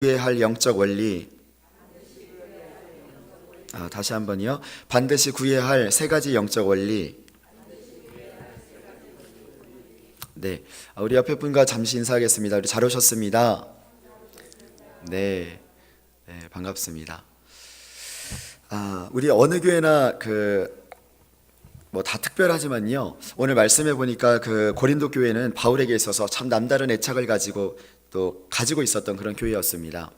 구해할 영적 원리. 다시 한번요. 반드시 구해야 할 세 가지 영적 원리. 네, 우리 옆에 분과 잠시 인사하겠습니다. 우리 잘 오셨습니다. 네, 반갑습니다. 우리 어느 교회나 다 특별하지만요. 오늘 말씀해 보니까 고린도 교회는 바울에게 있어서 참 남다른 애착을 가지고 있었던 그런 교회였습니다.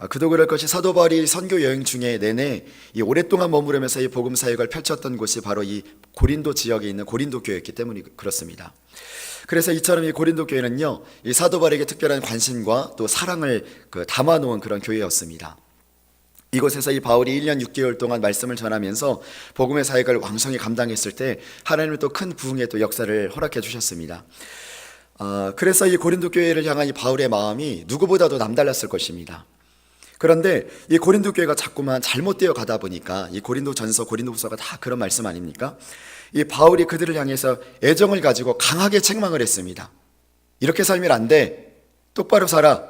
그도 그럴 것이 사도 바울이 선교 여행 중에 내내 이 오랫동안 머무르면서 이 복음 사역을 펼쳤던 곳이 바로 이 고린도 지역에 있는 고린도 교회였기 때문에 그렇습니다. 그래서 이처럼 이 고린도 교회는요, 이 사도 바울에게 특별한 관심과 또 사랑을 담아놓은 그런 교회였습니다. 이곳에서 이 바울이 1년 6개월 동안 말씀을 전하면서 복음의 사역을 왕성히 감당했을 때 하나님은 또 큰 부흥의 또 역사를 허락해 주셨습니다. 그래서 이 고린도 교회를 향한 이 바울의 마음이 누구보다도 남달랐을 것입니다. 그런데 이 고린도 교회가 자꾸만 잘못되어 가다 보니까 이 고린도전서, 고린도후서가 다 그런 말씀 아닙니까? 이 바울이 그들을 향해서 애정을 가지고 강하게 책망을 했습니다. 이렇게 살면 안 돼. 똑바로 살아.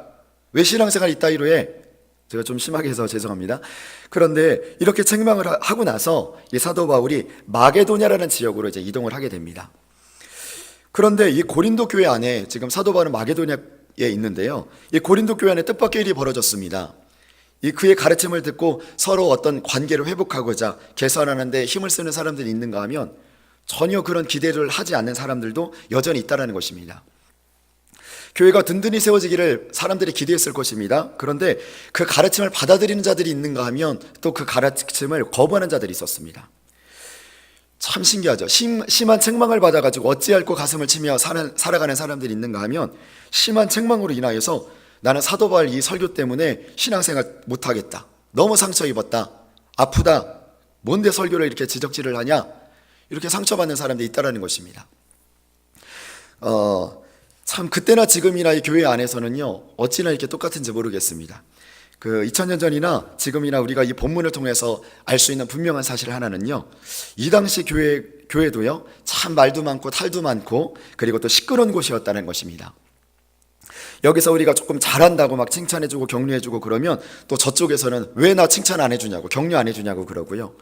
왜 신앙생활 이따위로 해? 제가 좀 심하게 해서 죄송합니다. 그런데 이렇게 책망을 하고 나서 이 사도 바울이 마게도냐라는 지역으로 이제 이동을 하게 됩니다. 그런데 이 고린도 교회 안에 지금 사도 바울은 마게도냐에 있는데요. 이 고린도 교회 안에 뜻밖의 일이 벌어졌습니다. 이 그의 가르침을 듣고 서로 어떤 관계를 회복하고자 개선하는 데 힘을 쓰는 사람들이 있는가 하면 전혀 그런 기대를 하지 않는 사람들도 여전히 있다는 것입니다. 교회가 든든히 세워지기를 사람들이 기대했을 것입니다. 그런데 그 가르침을 받아들이는 자들이 있는가 하면 또 그 가르침을 거부하는 자들이 있었습니다. 참 신기하죠. 심한 책망을 받아가지고 어찌할꼬 가슴을 치며 살아가는 사람들이 있는가 하면 심한 책망으로 인하여서 나는 사도 바울 이 설교 때문에 신앙생활 못하겠다. 너무 상처 입었다. 아프다. 뭔데 설교를 이렇게 지적질을 하냐. 이렇게 상처받는 사람들이 있다는 것입니다. 참 그때나 지금이나 이 교회 안에서는요, 어찌나 이렇게 똑같은지 모르겠습니다. 2000년 전이나 지금이나 우리가 이 본문을 통해서 알 수 있는 분명한 사실 하나는요, 이 당시 교회도요, 참 말도 많고 탈도 많고 그리고 또 시끄러운 곳이었다는 것입니다. 여기서 우리가 조금 잘한다고 막 칭찬해주고 격려해주고 그러면 또 저쪽에서는 왜 나 칭찬 안 해주냐고 격려 안 해주냐고 그러고요.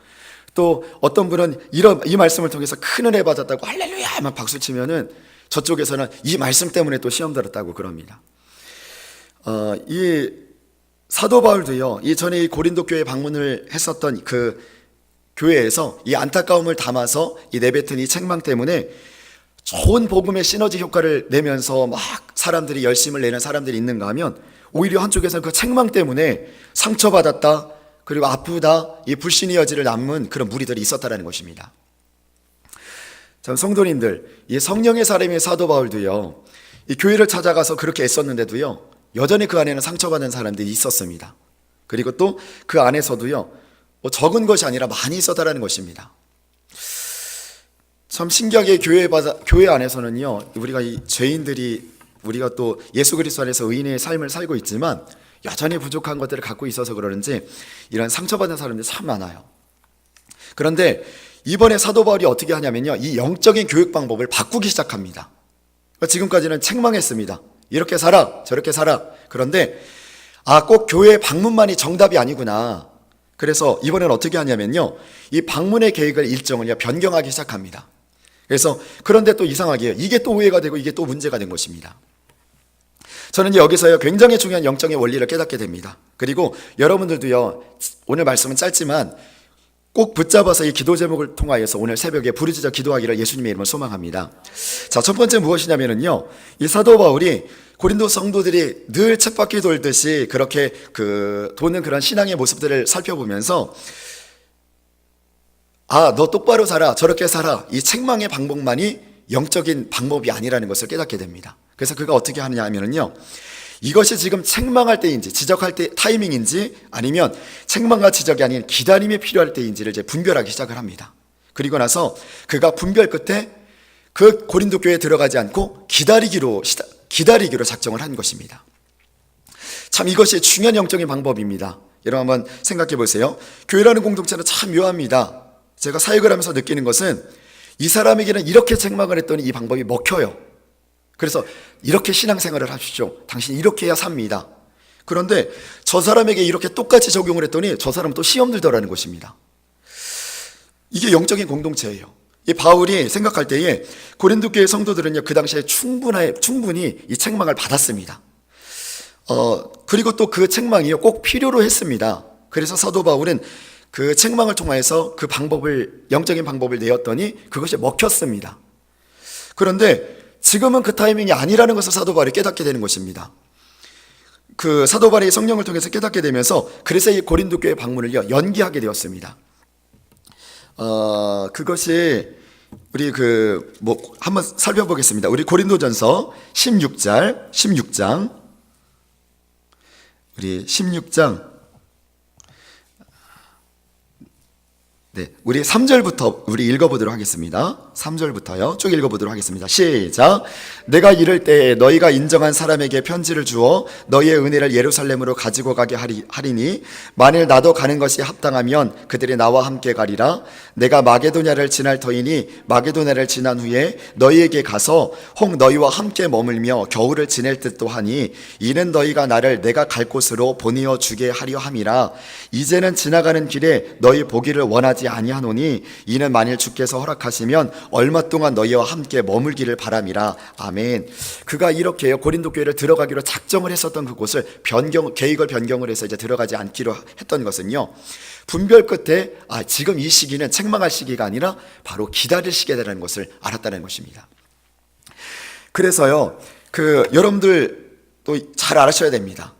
또 어떤 분은 이 말씀을 통해서 큰 은혜 받았다고 할렐루야 막 박수치면은 저쪽에서는 이 말씀 때문에 또 시험 들었다고 그럽니다. 이 사도 바울도요, 이전에 이 고린도 교회 방문을 했었던 그 교회에서 이 안타까움을 담아서 이 내뱉은 이 책망 때문에 좋은 복음의 시너지 효과를 내면서 막 사람들이 열심을 내는 사람들이 있는가 하면 오히려 한쪽에서는 그 책망 때문에 상처받았다, 그리고 아프다, 이 불신의 여지를 남은 그런 무리들이 있었다는 것입니다. 참 성도님들, 이 성령의 사람의 사도 바울도요, 이 교회를 찾아가서 그렇게 애썼는데도요, 여전히 그 안에는 상처받는 사람들이 있었습니다. 그리고 또 그 안에서도요, 적은 것이 아니라 많이 있었다는 것입니다. 참 신기하게 교회 안에서는요, 우리가 이 죄인들이 우리가 또 예수 그리스도 안에서 의인의 삶을 살고 있지만 여전히 부족한 것들을 갖고 있어서 그러는지 이런 상처받는 사람들이 참 많아요. 그런데 이번에 사도 바울이 어떻게 하냐면요, 이 영적인 교육 방법을 바꾸기 시작합니다. 지금까지는 책망했습니다. 이렇게 살아, 저렇게 살아. 그런데 꼭 교회 방문만이 정답이 아니구나. 그래서 이번엔 어떻게 하냐면요, 이 방문의 계획을 일정을 변경하기 시작합니다. 그래서 그런데 또 이상하게 이게 또 오해가 되고 이게 또 문제가 된 것입니다. 저는 여기서요, 굉장히 중요한 영적인 원리를 깨닫게 됩니다. 그리고 여러분들도요, 오늘 말씀은 짧지만 꼭 붙잡아서 이 기도 제목을 통하여서 오늘 새벽에 부르짖어 기도하기를 예수님의 이름으로 소망합니다. 자, 첫 번째 무엇이냐면요, 이 사도 바울이 고린도 성도들이 늘 쳇바퀴 돌듯이 그렇게 도는 그런 신앙의 모습들을 살펴보면서 너 똑바로 살아, 저렇게 살아, 이 책망의 방법만이 영적인 방법이 아니라는 것을 깨닫게 됩니다. 그래서 그가 어떻게 하느냐 하면은요, 이것이 지금 책망할 때인지 지적할 때 타이밍인지 아니면 책망과 지적이 아닌 기다림이 필요할 때인지를 이제 분별하기 시작을 합니다. 그리고 나서 그가 분별 끝에 그 고린도 교회에 들어가지 않고 기다리기로 작정을 한 것입니다. 참 이것이 중요한 영적인 방법입니다. 여러분 한번 생각해 보세요. 교회라는 공동체는 참 묘합니다. 제가 사역을 하면서 느끼는 것은 이 사람에게는 이렇게 책망을 했더니 이 방법이 먹혀요. 그래서 이렇게 신앙생활을 하십시오. 당신이 이렇게 해야 삽니다. 그런데 저 사람에게 이렇게 똑같이 적용을 했더니 저 사람은 또 시험 들더라는 것입니다. 이게 영적인 공동체예요. 이 바울이 생각할 때에 고린도 교회 성도들은요, 그 당시에 충분히 이 책망을 받았습니다. 그리고 또 그 책망이요, 꼭 필요로 했습니다. 그래서 사도 바울은 그 책망을 통해서 그 영적인 방법을 내었더니 그것이 먹혔습니다. 그런데 지금은 그 타이밍이 아니라는 것을 사도 바울이 깨닫게 되는 것입니다. 그 사도 바울이 성령을 통해서 깨닫게 되면서 그래서 이 고린도 교회 방문을요, 연기하게 되었습니다. 그것이 우리 한번 살펴보겠습니다. 우리 고린도전서 16장 우리 16장 우리 3절부터 우리 읽어보도록 하겠습니다. 3절부터요. 쭉 읽어보도록 하겠습니다. 시작. 내가 이를 때에 너희가 인정한 사람에게 편지를 주어 너희의 은혜를 예루살렘으로 가지고 가게 하리니 만일 나도 가는 것이 합당하면 그들이 나와 함께 가리라. 내가 마게도냐를 지날 터이니 마게도냐를 지난 후에 너희에게 가서 혹 너희와 함께 머물며 겨울을 지낼 듯도 하니 이는 너희가 나를 내가 갈 곳으로 보내어 주게 하려 함이라. 이제는 지나가는 길에 너희 보기를 원하지 아니하노니 이는 만일 주께서 허락하시면 얼마 동안 너희와 함께 머물기를 바람이라. 아멘. 그가 이렇게 고린도 교회를 들어가기로 작정을 했었던 그곳을 계획을 변경을 해서 이제 들어가지 않기로 했던 것은요, 분별 끝에 지금 이 시기는 책망할 시기가 아니라 바로 기다릴 시기다라는 것을 알았다는 것입니다. 그래서요, 여러분들 또 잘 알아셔야 됩니다.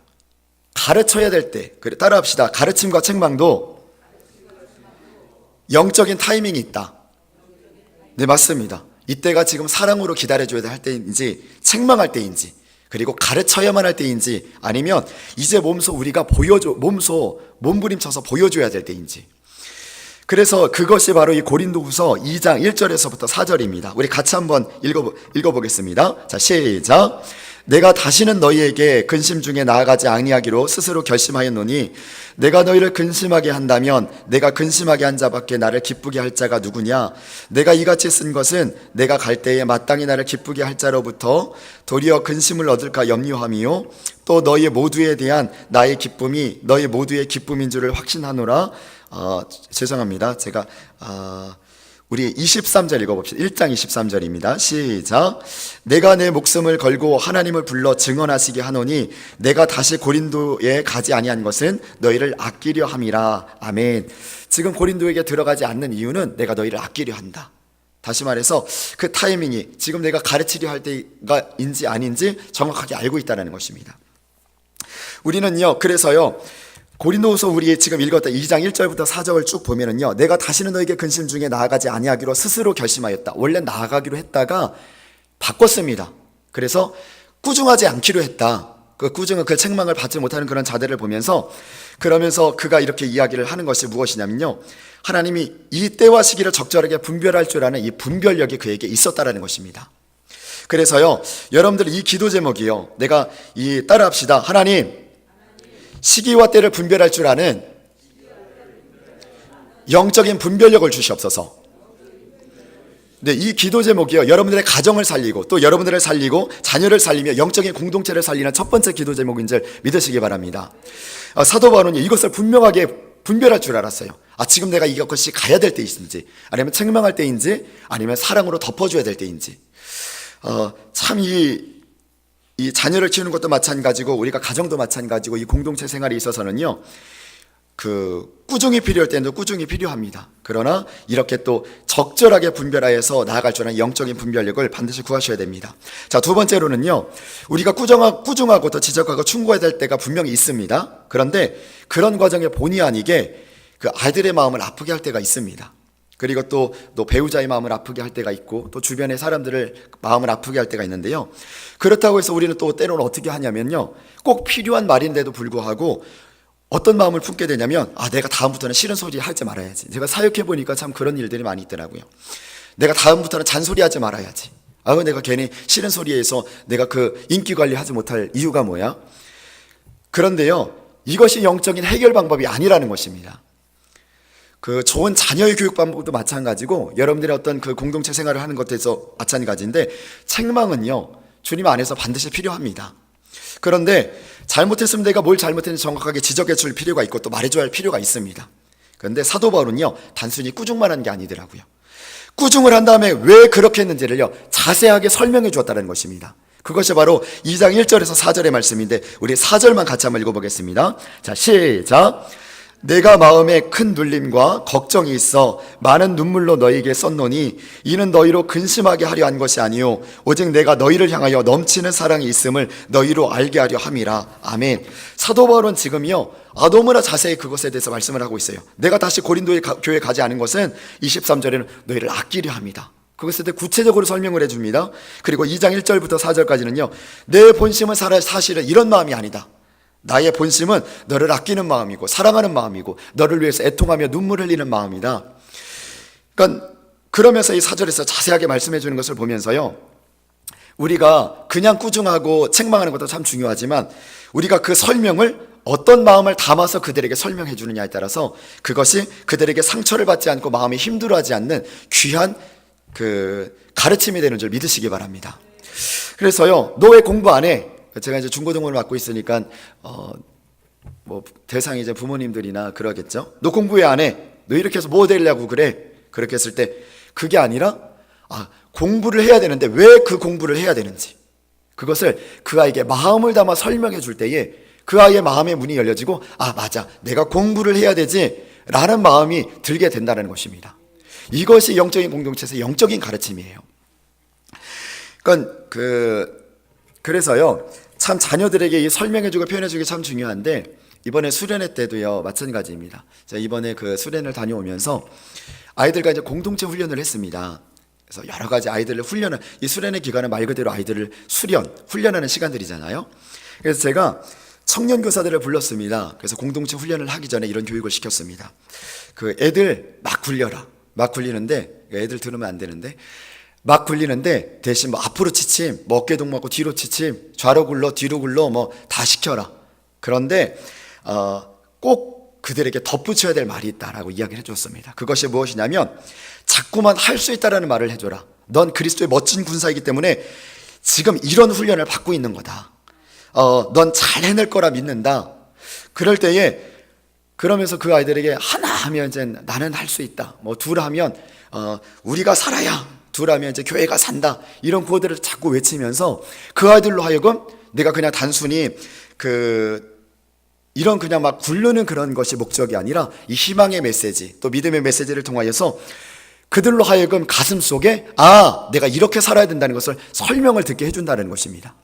가르쳐야 될 때, 따라합시다. 가르침과 책망도 영적인 타이밍이 있다. 네, 맞습니다. 이때가 지금 사랑으로 기다려줘야 할 때인지, 책망할 때인지, 그리고 가르쳐야만 할 때인지, 아니면 이제 우리가 몸부림쳐서 보여줘야 될 때인지. 그래서 그것이 바로 이 고린도후서 2장 1절에서부터 4절입니다. 우리 같이 한번 읽어보겠습니다. 자, 시작. 내가 다시는 너희에게 근심 중에 나아가지 아니하기로 스스로 결심하였노니 내가 너희를 근심하게 한다면 내가 근심하게 한 자밖에 나를 기쁘게 할 자가 누구냐. 내가 이같이 쓴 것은 내가 갈 때에 마땅히 나를 기쁘게 할 자로부터 도리어 근심을 얻을까 염려함이요 또 너희 모두에 대한 나의 기쁨이 너희 모두의 기쁨인 줄을 확신하노라. 죄송합니다. 제가 우리 23절 읽어봅시다. 1장 23절입니다. 시작. 내가 내 목숨을 걸고 하나님을 불러 증언하시게 하노니 내가 다시 고린도에 가지 아니한 것은 너희를 아끼려 함이라. 아멘. 지금 고린도에게 들어가지 않는 이유는 내가 너희를 아끼려 한다. 다시 말해서 그 타이밍이 지금 내가 가르치려 할 때가인지 아닌지 정확하게 알고 있다는 것입니다. 우리는요, 그래서요, 고린도후서 우리 지금 읽었다 2장 1절부터 4절을 쭉 보면은요, 내가 다시는 너에게 근심 중에 나아가지 아니하기로 스스로 결심하였다. 원래 나아가기로 했다가 바꿨습니다. 그래서 꾸중하지 않기로 했다. 그 책망을 받지 못하는 그런 자들을 보면서, 그러면서 그가 이렇게 이야기를 하는 것이 무엇이냐면요, 하나님이 이 때와 시기를 적절하게 분별할 줄 아는 이 분별력이 그에게 있었다라는 것입니다. 그래서요, 여러분들 이 기도 제목이요, 내가 따라합시다. 하나님, 시기와 때를 분별할 줄 아는 영적인 분별력을 주시옵소서. 네, 이 기도 제목이요, 여러분들의 가정을 살리고 또 여러분들을 살리고 자녀를 살리며 영적인 공동체를 살리는 첫 번째 기도 제목인 줄 믿으시기 바랍니다. 사도 바울은 이것을 분명하게 분별할 줄 알았어요. 지금 내가 이것이 가야 될 때인지, 아니면 책망할 때인지, 아니면 사랑으로 덮어줘야 될 때인지. 참 이 자녀를 키우는 것도 마찬가지고 우리가 가정도 마찬가지고 이 공동체 생활에 있어서는요, 꾸중이 필요할 때는 꾸중이 필요합니다. 그러나 이렇게 또 적절하게 분별하여서 나아갈 줄 아는 영적인 분별력을 반드시 구하셔야 됩니다. 자, 두 번째로는요, 우리가 꾸중하고 또 지적하고 충고해야 될 때가 분명히 있습니다. 그런데 그런 과정에 본의 아니게 그 아이들의 마음을 아프게 할 때가 있습니다. 그리고 또 배우자의 마음을 아프게 할 때가 있고 또 주변의 사람들을 마음을 아프게 할 때가 있는데요, 그렇다고 해서 우리는 또 때로는 어떻게 하냐면요, 꼭 필요한 말인데도 불구하고 어떤 마음을 품게 되냐면, 내가 다음부터는 싫은 소리 하지 말아야지. 제가 사역해보니까 참 그런 일들이 많이 있더라고요. 내가 다음부터는 잔소리하지 말아야지. 내가 괜히 싫은 소리에서 내가 인기 관리하지 못할 이유가 뭐야? 그런데요, 이것이 영적인 해결 방법이 아니라는 것입니다. 좋은 자녀의 교육 방법도 마찬가지고 여러분들의 어떤 공동체 생활을 하는 것에서 마찬가지인데, 책망은요, 주님 안에서 반드시 필요합니다. 그런데 잘못했으면 내가 뭘 잘못했는지 정확하게 지적해 줄 필요가 있고 또 말해줘야 할 필요가 있습니다. 그런데 사도 바울은요, 단순히 꾸중만 한 게 아니더라고요. 꾸중을 한 다음에 왜 그렇게 했는지를요, 자세하게 설명해 주었다는 것입니다. 그것이 바로 2장 1절에서 4절의 말씀인데 우리 4절만 같이 한번 읽어보겠습니다. 자, 시작. 내가 마음에 큰 눌림과 걱정이 있어 많은 눈물로 너희에게 썼노니 이는 너희로 근심하게 하려 한 것이 아니요 오직 내가 너희를 향하여 넘치는 사랑이 있음을 너희로 알게 하려 함이라. 아멘. 사도 바울은 지금요, 너무나 자세히 그것에 대해서 말씀을 하고 있어요. 내가 다시 고린도에 교회에 가지 않은 것은 23절에는 너희를 아끼려 합니다. 그것에 대해 구체적으로 설명을 해줍니다. 그리고 2장 1절부터 4절까지는요, 내 본심은 사실은 이런 마음이 아니다. 나의 본심은 너를 아끼는 마음이고 사랑하는 마음이고 너를 위해서 애통하며 눈물 흘리는 마음이다. 그러니까 그러면서 이 4절에서 자세하게 말씀해 주는 것을 보면서요, 우리가 그냥 꾸중하고 책망하는 것도 참 중요하지만 우리가 그 설명을 어떤 마음을 담아서 그들에게 설명해 주느냐에 따라서 그것이 그들에게 상처를 받지 않고 마음이 힘들어하지 않는 귀한 그 가르침이 되는 줄 믿으시기 바랍니다. 그래서요, 너 왜 공부 안 해? 제가 이제 중고등부를 맡고 있으니까 뭐 대상이 이제 부모님들이나 그러겠죠. 너 공부 왜 안 해? 너 이렇게 해서 뭐 되려고 그래? 그렇게 했을 때 그게 아니라 공부를 해야 되는데 왜 그 공부를 해야 되는지, 그것을 그 아이에게 마음을 담아 설명해 줄 때에 그 아이의 마음의 문이 열려지고 맞아, 내가 공부를 해야 되지 라는 마음이 들게 된다는 것입니다. 이것이 영적인 공동체에서 영적인 가르침이에요. 그래서요, 참 자녀들에게 이 설명해주고 표현해주기 참 중요한데 이번에 수련회 때도요 마찬가지입니다. 제가 이번에 그 수련을 다녀오면서 아이들과 이제 공동체 훈련을 했습니다. 그래서 여러 가지 아이들을 훈련을, 이 수련회 기간은 말 그대로 아이들을 훈련하는 시간들이잖아요. 그래서 제가 청년 교사들을 불렀습니다. 그래서 공동체 훈련을 하기 전에 이런 교육을 시켰습니다. 그 애들 막 굴려라. 막 굴리는데, 애들 들으면 안 되는데, 막 굴리는데 대신 뭐 앞으로 치침, 뭐 어깨 동무하고 뒤로 치침, 좌로 굴러 뒤로 굴러 뭐 다 시켜라. 그런데 꼭 그들에게 덧붙여야 될 말이 있다라고 이야기를 해줬습니다. 그것이 무엇이냐면 자꾸만 할 수 있다라는 말을 해줘라. 넌 그리스도의 멋진 군사이기 때문에 지금 이런 훈련을 받고 있는 거다. 넌 잘 해낼 거라 믿는다. 그럴 때에 그러면서 그 아이들에게 하나 하면 이제 나는 할 수 있다. 뭐 둘 하면 우리가 살아야, 둘 하면 이제 교회가 산다. 이런 구호들을 자꾸 외치면서 그 아이들로 하여금 내가 그냥 단순히 이런 그냥 막 굴르는 그런 것이 목적이 아니라 이 희망의 메시지, 또 믿음의 메시지를 통하여서 그들로 하여금 가슴 속에 내가 이렇게 살아야 된다는 것을 설명을 듣게 해준다는 것입니다.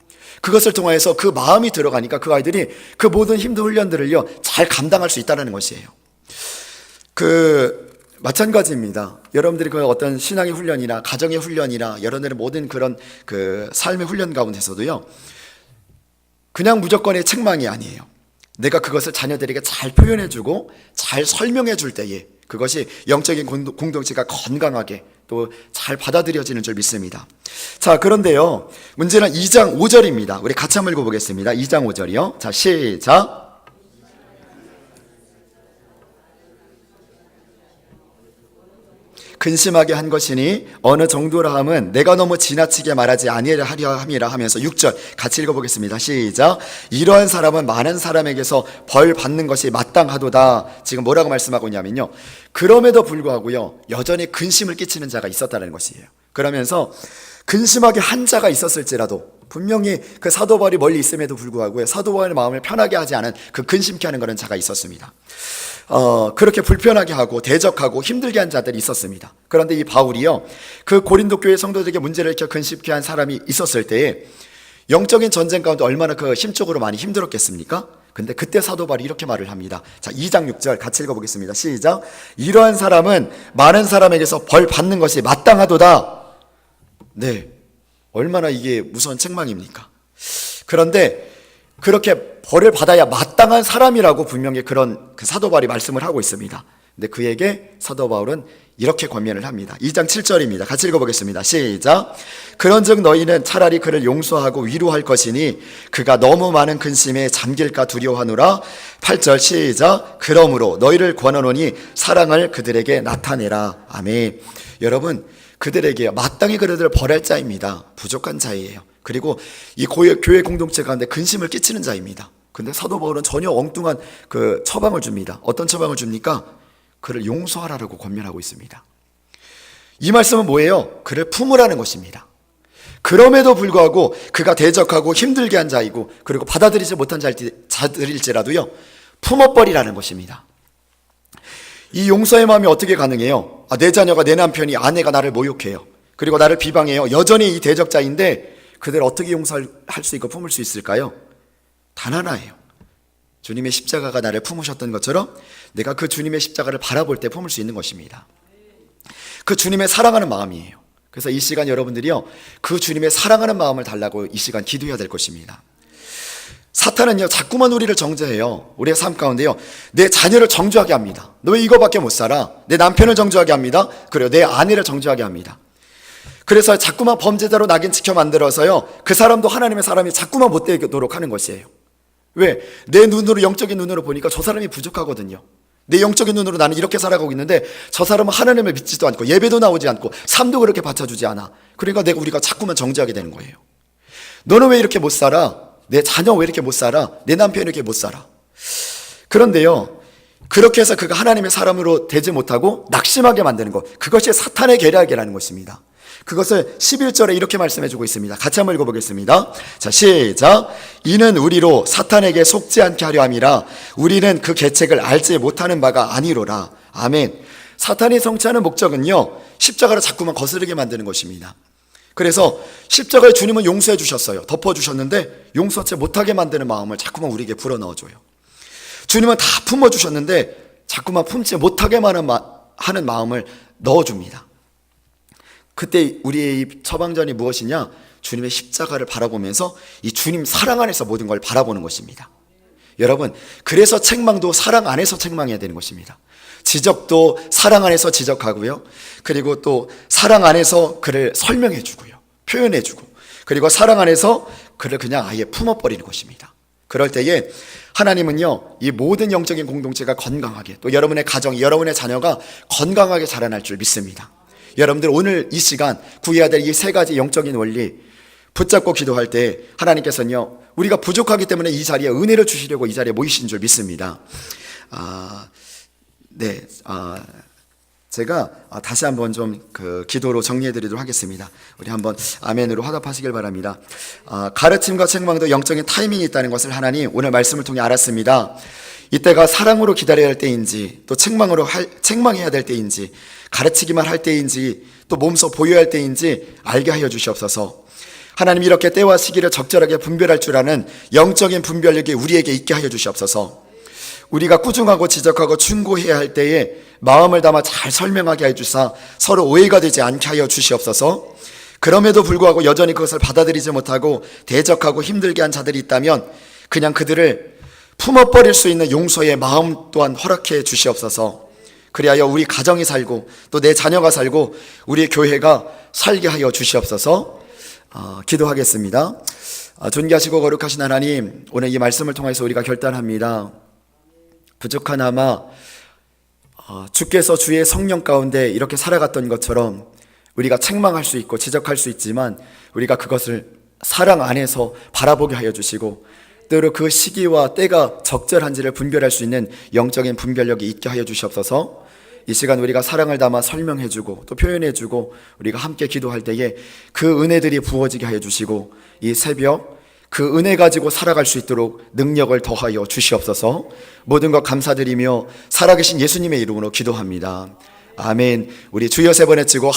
그것을 통하여서 그 마음이 들어가니까 그 아이들이 그 모든 힘든 훈련들을요 잘 감당할 수 있다는 것이에요. 마찬가지입니다. 여러분들이 그 어떤 신앙의 훈련이나 가정의 훈련이나 여러분들의 모든 그런 그 삶의 훈련 가운데서도요, 그냥 무조건의 책망이 아니에요. 내가 그것을 자녀들에게 잘 표현해주고 잘 설명해 줄 때에 그것이 영적인 공동체가 건강하게 또 잘 받아들여지는 줄 믿습니다. 자, 그런데요, 문제는 2장 5절입니다. 우리 같이 한번 읽어보겠습니다. 2장 5절이요. 자, 시작. 근심하게 한 것이니 어느 정도라 함은 내가 너무 지나치게 말하지 아니하려 함이라 하면서 6절 같이 읽어보겠습니다. 시작. 이러한 사람은 많은 사람에게서 벌 받는 것이 마땅하도다. 지금 뭐라고 말씀하고 있냐면요, 그럼에도 불구하고요 여전히 근심을 끼치는 자가 있었다는 것이에요. 그러면서 근심하게 한 자가 있었을지라도 분명히 그 사도 바울이 멀리 있음에도 불구하고 사도 바울의 마음을 편하게 하지 않은 그 근심케 하는 그런 자가 있었습니다. 그렇게 불편하게 하고 대적하고 힘들게 한 자들이 있었습니다. 그런데 이 바울이요, 그 고린도 교회 성도들에게 문제를 일으켜 근심케 한 사람이 있었을 때에 영적인 전쟁 가운데 얼마나 그 심적으로 많이 힘들었겠습니까? 근데 그때 사도 바울이 이렇게 말을 합니다. 자, 2장 6절 같이 읽어보겠습니다. 시작. 이러한 사람은 많은 사람에게서 벌 받는 것이 마땅하도다. 네, 얼마나 이게 무서운 책망입니까? 그런데 그렇게 벌을 받아야 마땅한 사람이라고 분명히 그런 그 사도 바울이 말씀을 하고 있습니다. 근데 그에게 사도 바울은 이렇게 권면을 합니다. 2장 7절입니다. 같이 읽어보겠습니다. 시작. 그런즉 너희는 차라리 그를 용서하고 위로할 것이니 그가 너무 많은 근심에 잠길까 두려워하노라. 8절 시작. 그러므로 너희를 권하노니 사랑을 그들에게 나타내라. 아멘. 여러분, 그들에게 마땅히 그들을 벌할 자입니다. 부족한 자이에요. 그리고 이 교회 공동체 가운데 근심을 끼치는 자입니다. 근데 사도 바울은 전혀 엉뚱한 그 처방을 줍니다. 어떤 처방을 줍니까? 그를 용서하라고 권면하고 있습니다. 이 말씀은 뭐예요? 그를 품으라는 것입니다. 그럼에도 불구하고 그가 대적하고 힘들게 한 자이고 그리고 받아들이지 못한 자들일지라도요, 품어버리라는 것입니다. 이 용서의 마음이 어떻게 가능해요? 내 자녀가, 내 남편이, 아내가 나를 모욕해요. 그리고 나를 비방해요. 여전히 이 대적자인데 그들 어떻게 용서할 수 있고 품을 수 있을까요? 단 하나예요. 주님의 십자가가 나를 품으셨던 것처럼 내가 그 주님의 십자가를 바라볼 때 품을 수 있는 것입니다. 그 주님의 사랑하는 마음이에요. 그래서 이 시간 여러분들이요, 그 주님의 사랑하는 마음을 달라고 이 시간 기도해야 될 것입니다. 사탄은요, 자꾸만 우리를 정죄해요. 우리의 삶 가운데요, 내 자녀를 정죄하게 합니다. 너 왜 이거밖에 못 살아? 내 남편을 정죄하게 합니다. 그리고 내 아내를 정죄하게 합니다. 그래서 자꾸만 범죄자로 낙인 찍혀 만들어서요, 그 사람도 하나님의 사람이 자꾸만 못 되도록 하는 것이에요. 왜? 내 눈으로, 영적인 눈으로 보니까 저 사람이 부족하거든요. 내 영적인 눈으로 나는 이렇게 살아가고 있는데 저 사람은 하나님을 믿지도 않고 예배도 나오지 않고 삶도 그렇게 바쳐주지 않아. 그러니까 우리가 자꾸만 정죄하게 되는 거예요. 너는 왜 이렇게 못 살아? 내 자녀 왜 이렇게 못 살아? 내 남편이 이렇게 못 살아? 그런데요, 그렇게 해서 그가 하나님의 사람으로 되지 못하고 낙심하게 만드는 것, 그것이 사탄의 계략이라는 것입니다. 그것을 11절에 이렇게 말씀해주고 있습니다. 같이 한번 읽어보겠습니다. 자, 시작. 이는 우리로 사탄에게 속지 않게 하려 함이라. 우리는 그 계책을 알지 못하는 바가 아니로라. 아멘. 사탄이 성취하는 목적은요, 십자가를 자꾸만 거스르게 만드는 것입니다. 그래서 십자가에 주님은 용서해 주셨어요. 덮어주셨는데 용서치 못하게 만드는 마음을 자꾸만 우리에게 불어넣어줘요. 주님은 다 품어주셨는데 자꾸만 품지 못하게 하는 마음을 넣어줍니다. 그때 우리의 이 처방전이 무엇이냐? 주님의 십자가를 바라보면서 이 주님 사랑 안에서 모든 걸 바라보는 것입니다. 여러분, 그래서 책망도 사랑 안에서 책망해야 되는 것입니다. 지적도 사랑 안에서 지적하고요, 그리고 또 사랑 안에서 그를 설명해 주고요, 표현해 주고, 그리고 사랑 안에서 그를 그냥 아예 품어버리는 것입니다. 그럴 때에 하나님은요, 이 모든 영적인 공동체가 건강하게, 또 여러분의 가정이, 여러분의 자녀가 건강하게 자라날 줄 믿습니다. 여러분들 오늘 이 시간 구해야 될 이 세 가지 영적인 원리 붙잡고 기도할 때 하나님께서는요, 우리가 부족하기 때문에 이 자리에 은혜를 주시려고 이 자리에 모이신 줄 믿습니다. 제가 다시 한번 좀 그 기도로 정리해 드리도록 하겠습니다. 우리 한번 아멘으로 화답하시길 바랍니다. 가르침과 책망도 영적인 타이밍이 있다는 것을 하나님 오늘 말씀을 통해 알았습니다. 이때가 사랑으로 기다려야 할 때인지, 또 책망해야 될 때인지, 가르치기만 할 때인지, 또 몸소 보여야 할 때인지 알게 하여 주시옵소서. 하나님, 이렇게 때와 시기를 적절하게 분별할 줄 아는 영적인 분별력이 우리에게 있게 하여 주시옵소서. 우리가 꾸중하고 지적하고 충고해야 할 때에 마음을 담아 잘 설명하게 해주사 서로 오해가 되지 않게 하여 주시옵소서. 그럼에도 불구하고 여전히 그것을 받아들이지 못하고 대적하고 힘들게 한 자들이 있다면 그냥 그들을 품어버릴 수 있는 용서의 마음 또한 허락해 주시옵소서. 그리하여 우리 가정이 살고 또 내 자녀가 살고 우리 교회가 살게 하여 주시옵소서. 기도하겠습니다. 존귀하시고 거룩하신 하나님, 오늘 이 말씀을 통해서 우리가 결단합니다. 부족하나마 주께서 주의 성령 가운데 이렇게 살아갔던 것처럼 우리가 책망할 수 있고 지적할 수 있지만 우리가 그것을 사랑 안에서 바라보게 하여 주시고, 때로 그 시기와 때가 적절한지를 분별할 수 있는 영적인 분별력이 있게 하여 주시옵소서. 이 시간 우리가 사랑을 담아 설명해주고 또 표현해주고 우리가 함께 기도할 때에 그 은혜들이 부어지게 하여 주시고, 이 새벽 그 은혜 가지고 살아갈 수 있도록 능력을 더하여 주시옵소서. 모든 것 감사드리며 살아계신 예수님의 이름으로 기도합니다. 아멘. 우리 주 여세 번 외치고